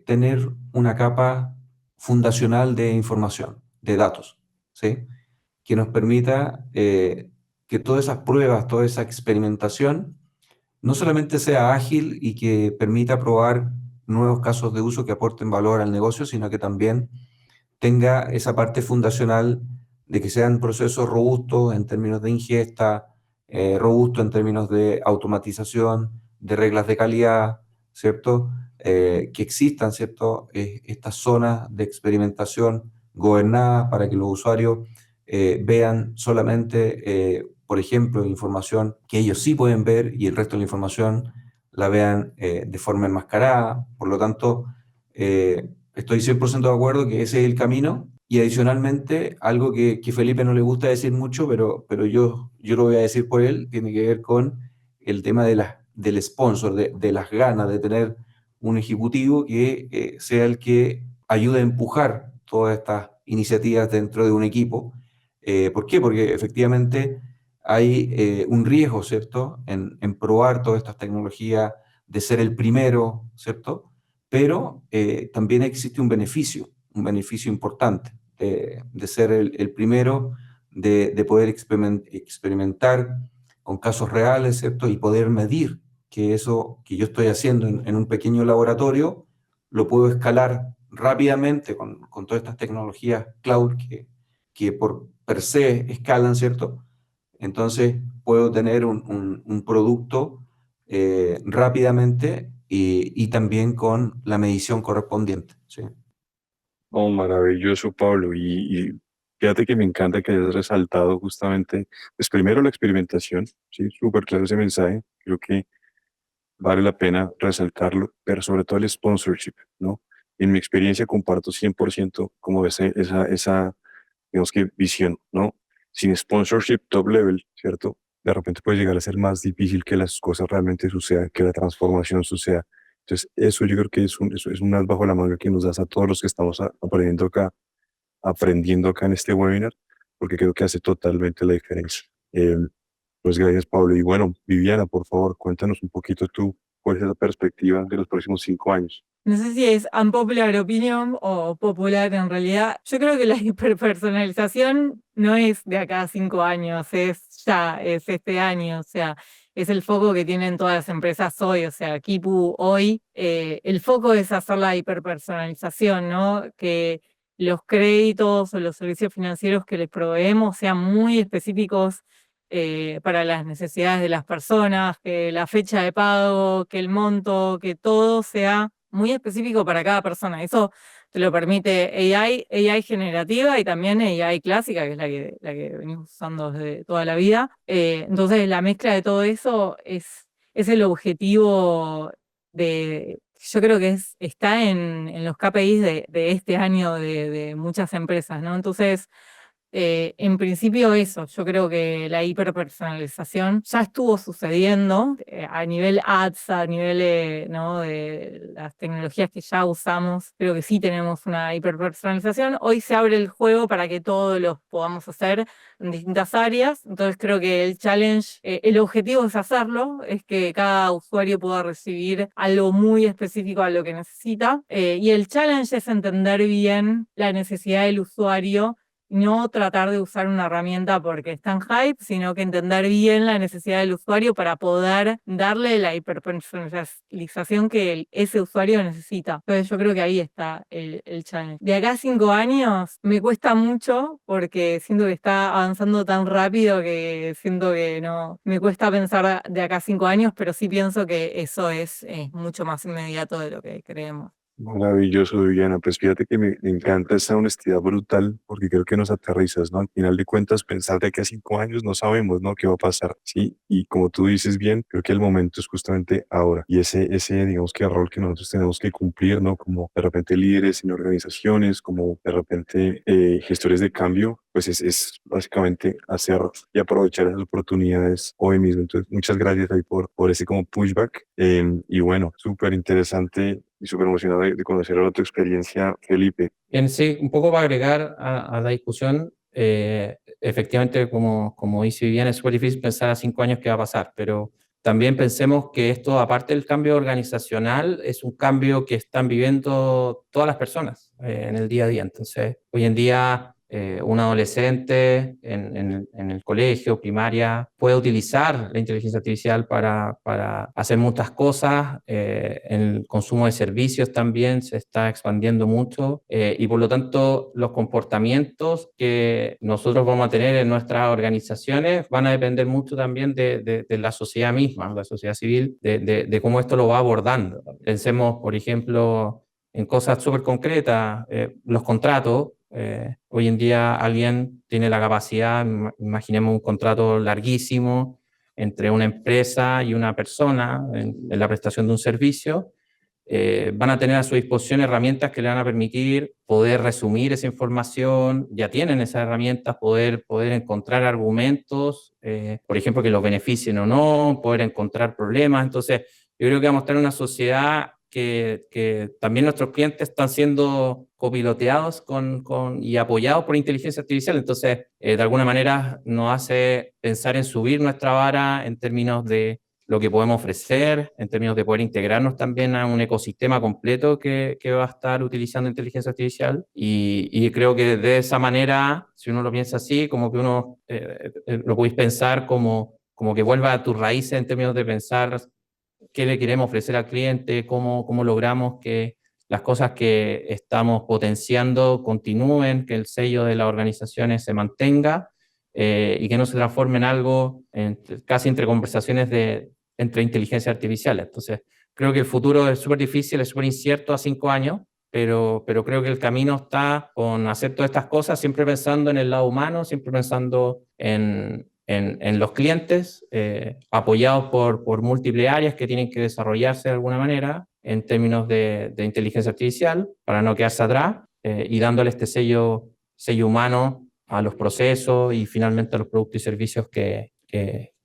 S4: tener una capa fundacional de información, de datos, ¿sí? Que nos permita que todas esas pruebas, toda esa experimentación, no solamente sea ágil y que permita probar nuevos casos de uso que aporten valor al negocio, sino que también tenga esa parte fundacional de que sean procesos robustos en términos de ingesta, robustos en términos de automatización, de reglas de calidad, ¿cierto? Que existan, ¿cierto? Estas zonas de experimentación gobernadas para que los usuarios vean solamente, por ejemplo, información que ellos sí pueden ver y el resto de la información la vean de forma enmascarada. Por lo tanto, estoy 100% de acuerdo que ese es el camino. Y adicionalmente, algo que Felipe no le gusta decir mucho, pero yo lo voy a decir por él, tiene que ver con el tema del sponsor, de las ganas de tener un ejecutivo que sea el que ayude a empujar todas estas iniciativas dentro de un equipo. ¿Por qué? Porque efectivamente hay un riesgo, ¿cierto?, en probar todas estas tecnologías, de ser el primero, ¿cierto? Pero también existe un beneficio importante de ser el primero, de poder experimentar con casos reales, ¿cierto? Y poder medir que eso que yo estoy haciendo en un pequeño laboratorio lo puedo escalar rápidamente con todas estas tecnologías cloud que por per se escalan, ¿cierto? Entonces puedo tener un producto rápidamente y también con la medición correspondiente, ¿sí?
S1: Oh, maravilloso, Pablo. Y fíjate que me encanta que hayas resaltado justamente, pues primero la experimentación, sí, súper claro ese mensaje. Creo que vale la pena resaltarlo, pero sobre todo el sponsorship, ¿no? En mi experiencia comparto 100% como esa, digamos que visión, ¿no? Sin sponsorship top level, ¿cierto? De repente puede llegar a ser más difícil que las cosas realmente sucedan, que la transformación suceda. Entonces, eso yo creo que es un as bajo la manga que nos das a todos los que estamos aprendiendo acá en este webinar, porque creo que hace totalmente la diferencia. Pues gracias, Pablo. Y bueno, Viviana, por favor, cuéntanos un poquito tú, cuál es la perspectiva de los próximos 5 años.
S2: No sé si es unpopular opinion o popular en realidad. Yo creo que la hiperpersonalización no es de acá a 5 años, es ya, es este año, o sea, es el foco que tienen todas las empresas hoy, o sea, Kipu hoy, el foco es hacer la hiperpersonalización, ¿no? Que los créditos o los servicios financieros que les proveemos sean muy específicos para las necesidades de las personas, que la fecha de pago, que el monto, que todo sea muy específico para cada persona. Eso te lo permite AI generativa y también AI clásica, que es la que venimos usando desde toda la vida. Entonces, la mezcla de todo eso es el objetivo yo creo que está en los KPIs de este año de muchas empresas, ¿no? Entonces, en principio eso, yo creo que la hiperpersonalización ya estuvo sucediendo a nivel ads, a nivel ¿no? de las tecnologías que ya usamos, creo que sí tenemos una hiperpersonalización. Hoy se abre el juego para que todos los podamos hacer en distintas áreas, entonces creo que el challenge, el objetivo es hacerlo, es que cada usuario pueda recibir algo muy específico a lo que necesita, y el challenge es entender bien la necesidad del usuario, no tratar de usar una herramienta porque está en hype, sino que entender bien la necesidad del usuario para poder darle la hiperpersonalización que ese usuario necesita. Entonces yo creo que ahí está el challenge. De acá a 5 años me cuesta mucho porque siento que está avanzando tan rápido que siento que no, me cuesta pensar de acá a 5 años, pero sí pienso que eso es mucho más inmediato de lo que creemos.
S1: Maravilloso, Viviana. Pues fíjate que me encanta esa honestidad brutal porque creo que nos aterrizas, ¿no? Al final de cuentas, pensar de que a 5 años no sabemos, ¿no? ¿Qué va a pasar? Sí, y como tú dices bien, creo que el momento es justamente ahora. Y digamos que rol que nosotros tenemos que cumplir, ¿no? Como de repente líderes en organizaciones, como de repente gestores de cambio, pues es básicamente hacer y aprovechar esas oportunidades hoy mismo. Entonces, muchas gracias ahí por ese como pushback. Y bueno, súper interesante y súper emocionado de conocer ahora tu experiencia, Felipe.
S3: Bien, sí, un poco para agregar a la discusión, efectivamente, como dice Viviana, es súper difícil pensar a 5 años qué va a pasar, pero también pensemos que esto, aparte del cambio organizacional, es un cambio que están viviendo todas las personas en el día a día. Entonces, hoy en día, un adolescente en el colegio, primaria, puede utilizar la inteligencia artificial para hacer muchas cosas. El consumo de servicios también se está expandiendo mucho, y por lo tanto los comportamientos que nosotros vamos a tener en nuestras organizaciones van a depender mucho también de la sociedad misma, la sociedad civil, de cómo esto lo va abordando. Pensemos, por ejemplo, en cosas súper concretas, los contratos. Hoy en día alguien tiene la capacidad, imaginemos un contrato larguísimo entre una empresa y una persona en la prestación de un servicio. Van a tener a su disposición herramientas que le van a permitir poder resumir esa información, ya tienen esas herramientas, poder encontrar argumentos, por ejemplo, que los beneficien o no, poder encontrar problemas. Entonces, yo creo que vamos a tener una sociedad que también nuestros clientes están siendo copiloteados y apoyados por inteligencia artificial. Entonces, de alguna manera nos hace pensar en subir nuestra vara en términos de lo que podemos ofrecer, en términos de poder integrarnos también a un ecosistema completo que va a estar utilizando inteligencia artificial. Y creo que de esa manera, si uno lo piensa así, como que uno lo podéis pensar como que vuelva a tus raíces en términos de pensar qué le queremos ofrecer al cliente, cómo logramos que las cosas que estamos potenciando continúen, que el sello de las organizaciones se mantenga, y que no se transforme en algo casi entre conversaciones entre inteligencia artificial. Entonces, Creo que el futuro es súper difícil, es súper incierto a 5 años, pero creo que el camino está con hacer todas estas cosas, siempre pensando en el lado humano, siempre pensando en los clientes, apoyados por múltiples áreas que tienen que desarrollarse de alguna manera en términos de inteligencia artificial para no quedarse atrás, y dándole este sello humano a los procesos y finalmente a los productos y servicios que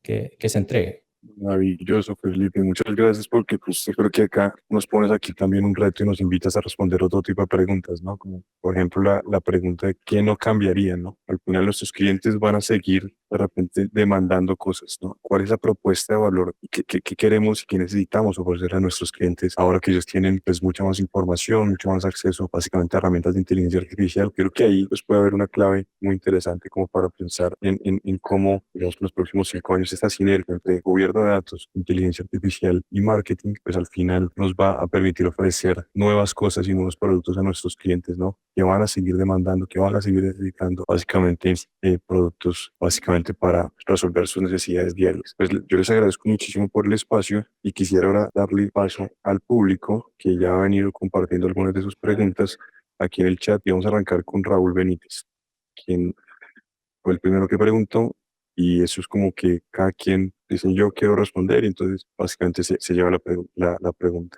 S3: se entreguen.
S1: Maravilloso, Felipe. Muchas gracias porque pues, yo creo que acá nos pones aquí también un reto y nos invitas a responder otro tipo de preguntas, ¿no? Como por ejemplo la pregunta de qué no cambiaría, ¿no? Al final nuestros clientes van a seguir de repente demandando cosas, ¿no? ¿Cuál es la propuesta de valor? ¿Qué queremos y qué necesitamos ofrecer a nuestros clientes ahora que ellos tienen pues mucha más información, mucho más acceso básicamente a herramientas de inteligencia artificial? Creo que ahí pues puede haber una clave muy interesante como para pensar en cómo, digamos, en los próximos 5 años esta sinergia entre gobierno de datos, inteligencia artificial y marketing, pues al final nos va a permitir ofrecer nuevas cosas y nuevos productos a nuestros clientes, ¿no? Que van a seguir demandando, que van a seguir necesitando básicamente productos básicamente para resolver sus necesidades diarias. Pues yo les agradezco muchísimo por el espacio y quisiera ahora darle paso al público que ya ha venido compartiendo algunas de sus preguntas aquí en el chat y vamos a arrancar con Raúl Benítez, quien fue el primero que preguntó y eso es como que cada quien dice yo quiero responder y entonces básicamente se lleva la pregunta.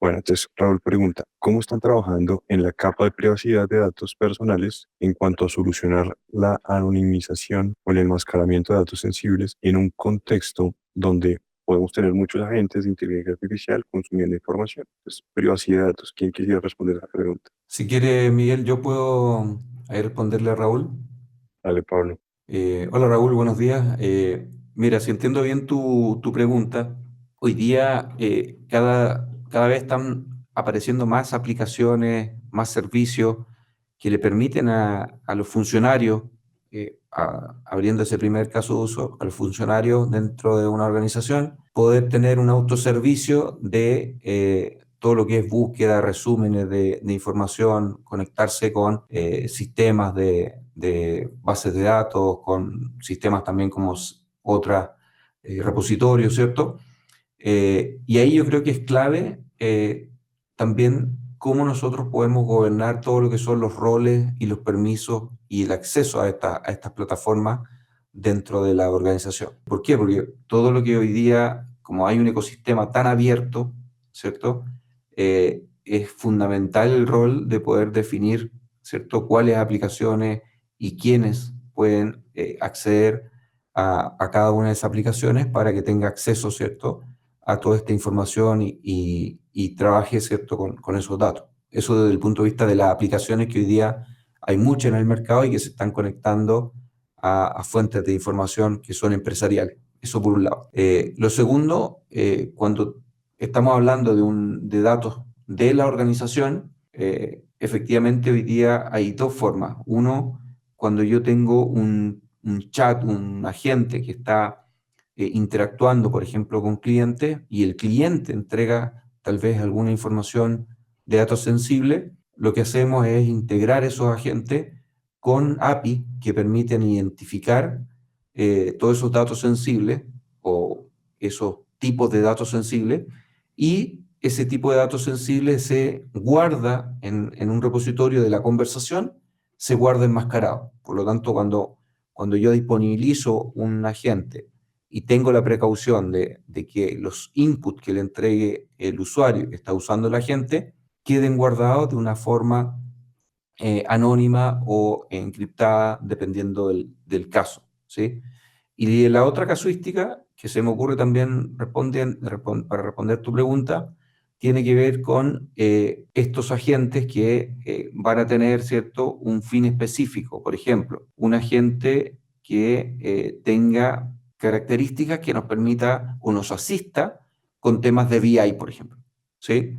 S1: Bueno, entonces Raúl pregunta, ¿cómo están trabajando en la capa de privacidad de datos personales en cuanto a solucionar la anonimización o el enmascaramiento de datos sensibles en un contexto donde podemos tener muchos agentes de inteligencia artificial consumiendo información? Entonces, privacidad de datos, ¿quién quisiera responder a la pregunta?
S4: Si quiere, Miguel, yo puedo ahí responderle a Raúl.
S1: Dale, Pablo.
S4: Hola Raúl, buenos días. Mira, si entiendo bien tu pregunta, hoy día cada vez están apareciendo más aplicaciones, más servicios que le permiten a los funcionarios, abriendo ese primer caso de uso, a los funcionarios dentro de una organización, poder tener un autoservicio de todo lo que es búsqueda, resúmenes de información, conectarse con sistemas de bases de datos, con sistemas también como otras repositorios, ¿cierto? Y ahí yo creo que es clave también cómo nosotros podemos gobernar todo lo que son los roles y los permisos y el acceso a estas plataformas dentro de la organización. ¿Por qué? Porque todo lo que hoy día, como hay un ecosistema tan abierto, ¿cierto? Es fundamental el rol de poder definir, ¿cierto? Cuáles aplicaciones y quiénes pueden acceder a cada una de esas aplicaciones para que tenga acceso, ¿cierto? A toda esta información y trabaje, ¿cierto? Con esos datos. Eso desde el punto de vista de las aplicaciones que hoy día hay muchas en el mercado y que se están conectando a fuentes de información que son empresariales. Eso por un lado. Lo segundo, cuando estamos hablando de datos de la organización, efectivamente hoy día hay dos formas. Uno, cuando yo tengo un chat, un agente que está interactuando, por ejemplo, con clientes y el cliente entrega tal vez alguna información de datos sensibles, lo que hacemos es integrar esos agentes con API que permiten identificar todos esos datos sensibles o esos tipos de datos sensibles y ese tipo de datos sensibles se guarda en un repositorio de la conversación, se guarda enmascarado. Por lo tanto, cuando yo disponibilizo un agente y tengo la precaución de que los inputs que le entregue el usuario que está usando el agente queden guardados de una forma anónima o encriptada, dependiendo del caso, ¿sí? Y la otra casuística que se me ocurre también para responder tu pregunta, tiene que ver con estos agentes que van a tener, ¿cierto?, un fin específico. Por ejemplo, un agente que tenga características que nos permita o nos asista con temas de BI, por ejemplo, ¿sí?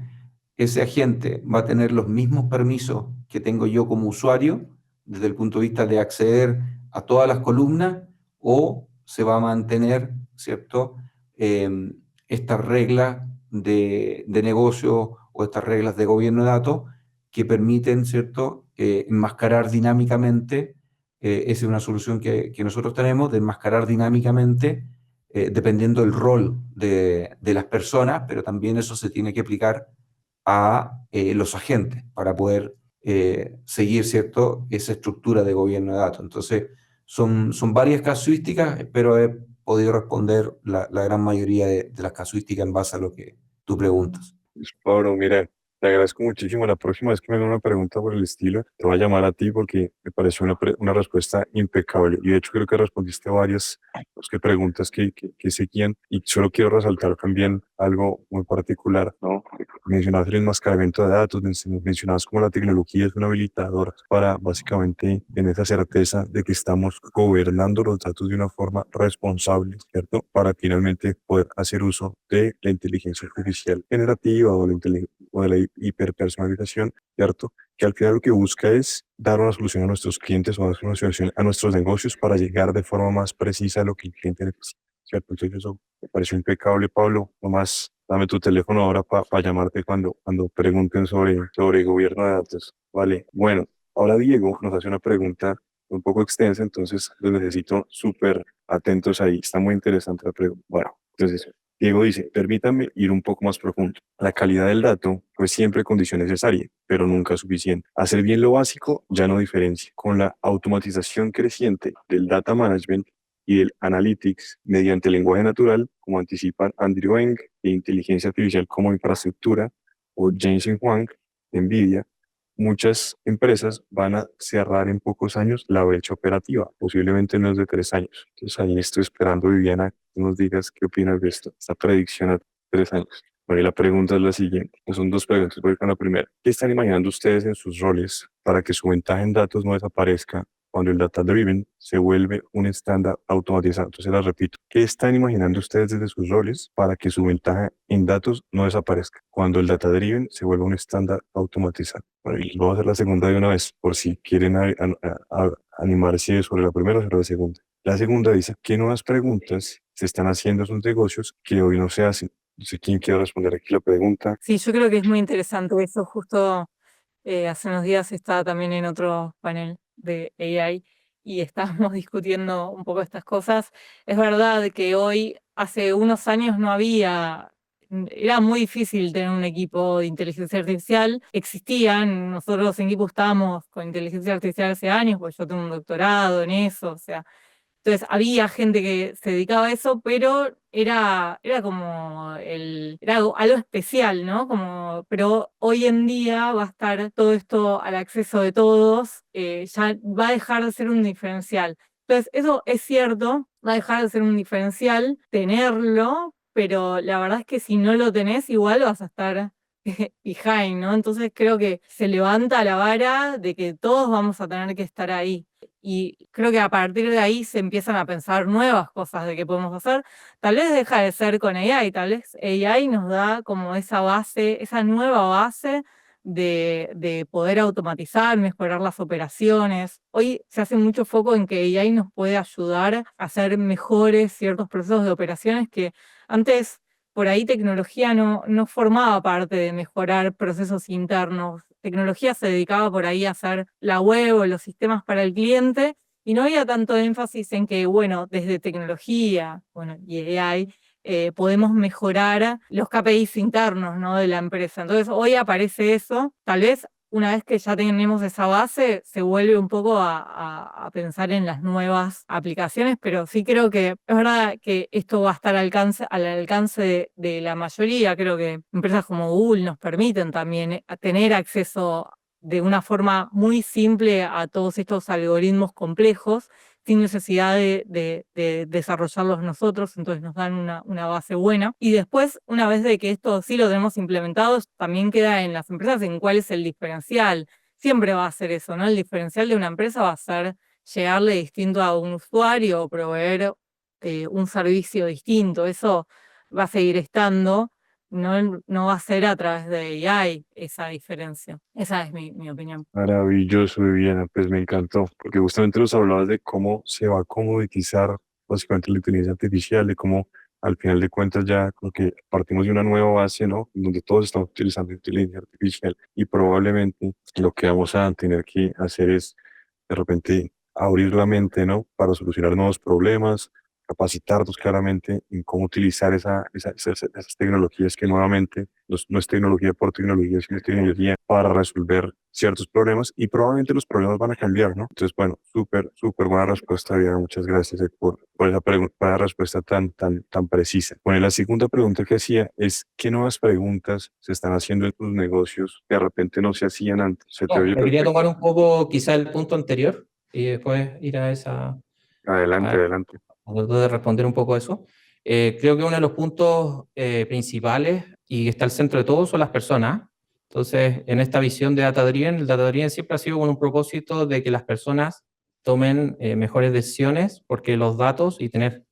S4: Ese agente va a tener los mismos permisos que tengo yo como usuario, desde el punto de vista de acceder a todas las columnas, o se va a mantener, ¿cierto?, estas reglas de negocio o estas reglas de gobierno de datos que permiten, ¿cierto?, enmascarar dinámicamente, esa es una solución que nosotros tenemos, de enmascarar dinámicamente dependiendo del rol de las personas, pero también eso se tiene que aplicar a los agentes para poder seguir, ¿cierto?, esa estructura de gobierno de datos. Entonces, son varias casuísticas, espero haber podido responder la gran mayoría de las casuísticas en base a lo que tú preguntas.
S1: Pues, Pablo, mira, te agradezco muchísimo. La próxima vez que me hagan una pregunta por el estilo, te voy a llamar a ti porque me pareció una respuesta impecable. Y de hecho creo que respondiste varias preguntas que seguían. Y solo quiero resaltar también algo muy particular, ¿no? Mencionabas el enmascaramiento de datos, mencionabas cómo la tecnología es un habilitador para básicamente tener esa certeza de que estamos gobernando los datos de una forma responsable, ¿cierto? Para finalmente poder hacer uso de la inteligencia artificial generativa o de la hiperpersonalización, ¿cierto? Que al final lo que busca es dar una solución a nuestros clientes o dar una solución a nuestros negocios para llegar de forma más precisa a lo que el cliente necesita, ¿cierto? Entonces eso me pareció impecable, Pablo. Nomás dame tu teléfono ahora para llamarte cuando pregunten sobre gobierno de datos. Vale. Bueno, ahora Diego nos hace una pregunta un poco extensa, entonces los necesito súper atentos ahí. Está muy interesante la pregunta. Bueno, entonces Diego dice, permítame ir un poco más profundo. La calidad del dato no es siempre condición necesaria, pero nunca suficiente. Hacer bien lo básico ya no diferencia. Con la automatización creciente del data management y del analytics mediante lenguaje natural, como anticipan Andrew Ng, e inteligencia artificial como infraestructura, o Jensen Huang, de NVIDIA, muchas empresas van a cerrar en pocos años la brecha operativa, posiblemente en menos de 3 años. Entonces ahí estoy esperando, Viviana, que nos digas qué opinas de esto, esta predicción a 3 años. Bueno, y la pregunta es la siguiente. Son dos preguntas. Voy con la primera. ¿Qué están imaginando ustedes en sus roles para que su ventaja en datos no desaparezca cuando el data driven se vuelve un estándar automatizado? Entonces la repito. ¿Qué están imaginando ustedes desde sus roles para que su ventaja en datos no desaparezca cuando el data driven se vuelva un estándar automatizado? Bueno, y voy a hacer la segunda de una vez, por si quieren animarse sobre la primera o sobre la segunda. La segunda dice, ¿qué nuevas preguntas se están haciendo en sus negocios que hoy no se hacen? No sé quién quiere responder aquí la pregunta.
S2: Sí, yo creo que es muy interesante eso. Justo hace unos días estaba también en otro panel de AI y estábamos discutiendo un poco estas cosas. Es verdad que hoy, hace unos años no había, era muy difícil tener un equipo de inteligencia artificial. Existían, nosotros en equipo estábamos con inteligencia artificial hace años, pues yo tengo un doctorado en eso, o sea. Entonces había gente que se dedicaba a eso, pero era como era algo especial, ¿no? Pero hoy en día va a estar todo esto al acceso de todos, ya va a dejar de ser un diferencial. Entonces, eso es cierto, va a dejar de ser un diferencial tenerlo, pero la verdad es que si no lo tenés, igual vas a estar behind, ¿no? Entonces creo que se levanta la vara de que todos vamos a tener que estar ahí. Y creo que a partir de ahí se empiezan a pensar nuevas cosas de qué podemos hacer. Tal vez deja de ser con AI, tal vez AI nos da como esa base, esa nueva base de poder automatizar, mejorar las operaciones. Hoy se hace mucho foco en que AI nos puede ayudar a hacer mejores ciertos procesos de operaciones que antes por ahí tecnología no formaba parte de mejorar procesos internos. Tecnología se dedicaba por ahí a hacer la web o los sistemas para el cliente y no había tanto énfasis en que, bueno, desde tecnología, bueno, y AI, podemos mejorar los KPIs internos, ¿no?, de la empresa. Entonces, hoy aparece eso, tal vez una vez que ya tenemos esa base, se vuelve un poco a pensar en las nuevas aplicaciones, pero sí creo que es verdad que esto va a estar al alcance de la mayoría. Creo que empresas como Google nos permiten también tener acceso de una forma muy simple a todos estos algoritmos complejos, sin necesidad de desarrollarlos nosotros, entonces nos dan una base buena. Y después, una vez de que esto sí lo tenemos implementado, también queda en las empresas en cuál es el diferencial. Siempre va a ser eso, ¿no? El diferencial de una empresa va a ser llegarle distinto a un usuario o proveer un servicio distinto. Eso va a seguir estando, no va a ser a través de AI esa diferencia. Esa es mi opinión.
S1: Maravilloso, Viviana, pues me encantó, porque justamente nos hablabas de cómo se va a comoditizar básicamente la inteligencia artificial, de cómo al final de cuentas ya como que partimos de una nueva base, ¿no? Donde todos estamos utilizando inteligencia artificial y probablemente lo que vamos a tener que hacer es de repente abrir la mente, ¿no? Para solucionar nuevos problemas, capacitarnos claramente en cómo utilizar esas tecnologías que nuevamente no es tecnología por tecnología, sino es tecnología para resolver ciertos problemas y probablemente los problemas van a cambiar, ¿no? Entonces, bueno, súper buena respuesta, Diana. Muchas gracias por esa para la respuesta tan precisa. Bueno, la segunda pregunta que hacía es, ¿qué nuevas preguntas se están haciendo en tus negocios que de repente no se hacían antes? ¿Se te
S3: No,
S1: oye
S3: me quería
S1: perfecto?
S3: tomar un poco quizá el punto anterior y después ir a esa,
S1: Adelante,
S3: a
S1: adelante.
S3: tratar de responder un poco a eso. Creo que uno de los puntos principales y que está al centro de todo son las personas. Entonces, en esta visión de Data Driven, el Data Driven siempre ha sido con un propósito de que las personas tomen mejores decisiones porque los datos y tener,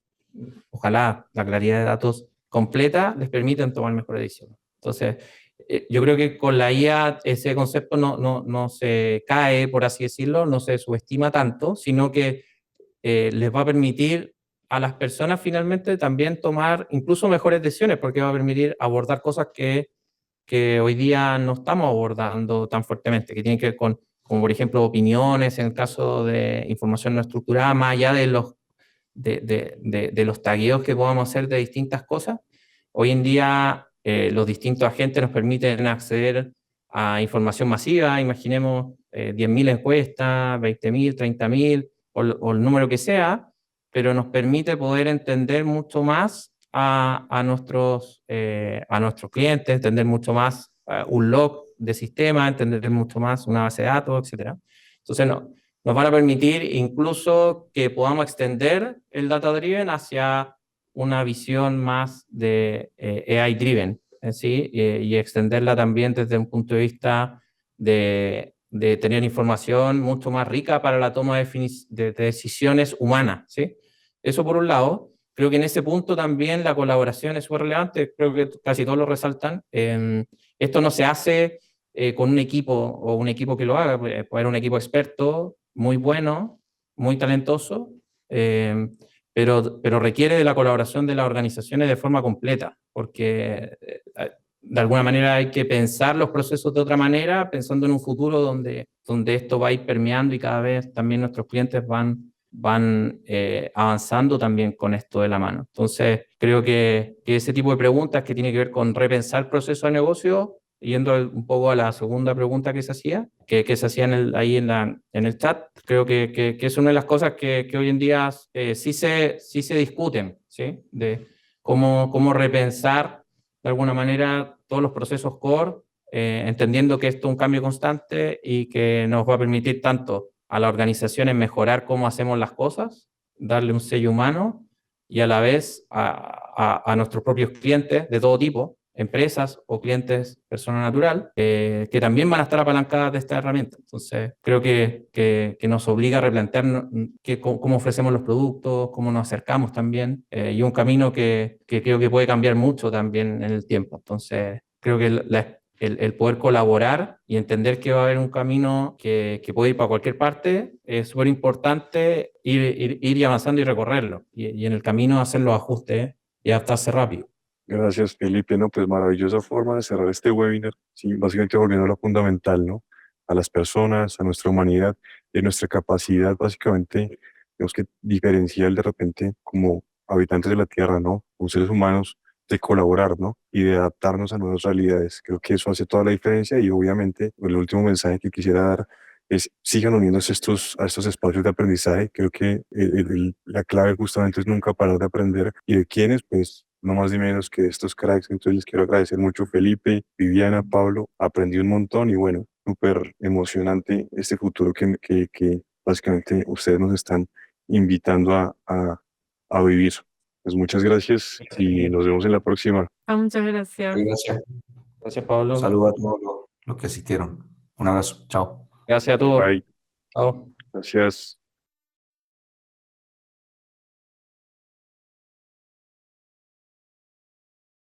S3: ojalá, la claridad de datos completa les permiten tomar mejores decisiones. Entonces, yo creo que con la IA ese concepto no se cae, por así decirlo, no se subestima tanto, sino que les va a permitir a las personas finalmente también tomar incluso mejores decisiones, porque va a permitir abordar cosas que hoy día no estamos abordando tan fuertemente, que tienen que ver con, como por ejemplo, opiniones en el caso de información no estructurada, más allá de de los tagueos que podamos hacer de distintas cosas. Hoy en día los distintos agentes nos permiten acceder a información masiva, imaginemos 10.000 encuestas, 20.000, 30.000 o el número que sea, pero nos permite poder entender mucho más a nuestros clientes, entender mucho más un log de sistema, entender mucho más una base de datos, etcétera. Entonces, nos van a permitir incluso que podamos extender el data driven hacia una visión más de AI driven, ¿sí? Y extenderla también desde un punto de vista de tener información mucho más rica para la toma de decisiones humanas, ¿sí? Eso por un lado. Creo que en ese punto también la colaboración es súper relevante, creo que casi todos lo resaltan. Esto no se hace con un equipo o un equipo que lo haga, puede haber un equipo experto muy bueno, muy talentoso, pero requiere de la colaboración de las organizaciones de forma completa, porque de alguna manera hay que pensar los procesos de otra manera, pensando en un futuro donde esto va a ir permeando y cada vez también nuestros clientes van avanzando también con esto de la mano. Entonces, creo que ese tipo de preguntas que tiene que ver con repensar el proceso de negocio, yendo un poco a la segunda pregunta que se hacía, que se hacía ahí en el chat, creo que es una de las cosas que hoy en día sí se discuten, ¿sí? De cómo repensar de alguna manera todos los procesos core, entendiendo que esto es un cambio constante y que nos va a permitir tanto a las organizaciones mejorar cómo hacemos las cosas, darle un sello humano y a la vez a nuestros propios clientes de todo tipo, empresas o clientes persona natural, que también van a estar apalancadas de esta herramienta. Entonces, creo que nos obliga a replantearnos cómo ofrecemos los productos, cómo nos acercamos también, y un camino que creo que puede cambiar mucho también en el tiempo. Entonces, creo que el poder colaborar y entender que va a haber un camino que puede ir para cualquier parte es súper importante ir avanzando y recorrerlo y en el camino hacer los ajustes y adaptarse rápido.
S1: Gracias, Felipe. No, pues maravillosa forma de cerrar este webinar. Sí, básicamente volviendo a lo fundamental, ¿no? A las personas, a nuestra humanidad, de nuestra capacidad, básicamente, tenemos que diferenciar de repente como habitantes de la Tierra, ¿no? Como seres humanos, de colaborar, ¿no? Y de adaptarnos a nuevas realidades. Creo que eso hace toda la diferencia y obviamente el último mensaje que quisiera dar es sigan uniéndose a estos espacios de aprendizaje. Creo que la clave justamente es nunca parar de aprender. ¿Y de quiénes? Pues no más ni menos que de estos cracks. Entonces les quiero agradecer mucho Felipe, Viviana, Pablo. Aprendí un montón y bueno, súper emocionante este futuro que básicamente ustedes nos están invitando a vivir. Pues muchas gracias y nos vemos en la próxima.
S2: Muchas gracias.
S4: Gracias.
S3: Gracias, Pablo.
S4: Saludos a todos los que asistieron. Un abrazo. Chao.
S3: Gracias a todos.
S1: Bye.
S3: Chao.
S1: Gracias.